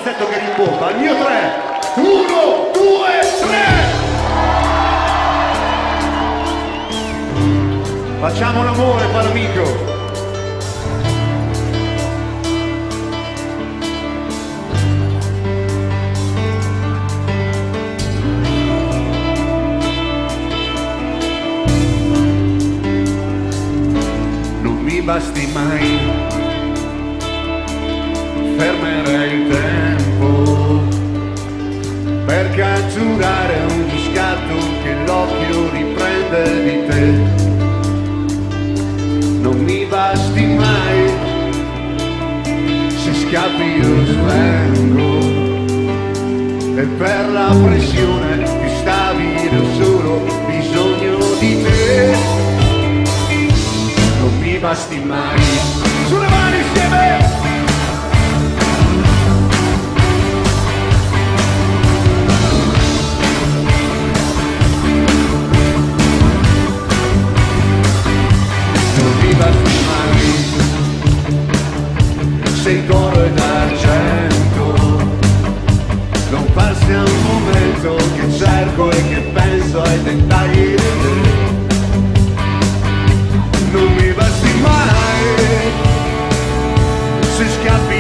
pezzetto che rimpompa. Al mio 3, 1, 2, 3. Facciamo l'amore, Palamico. Basti mai, fermerei il tempo per catturare ogni scatto che l'occhio riprende di te. Non mi basti mai, se scappi io svengo e per la pressione più stabile ho solo bisogno di te. Non mi basti mai. Sulle mani insieme! Non mi basti mai. Se il coro è d'argento, non passi a un momento che cerco e che penso ai dettagli di te. Non mi basti mai, se scappi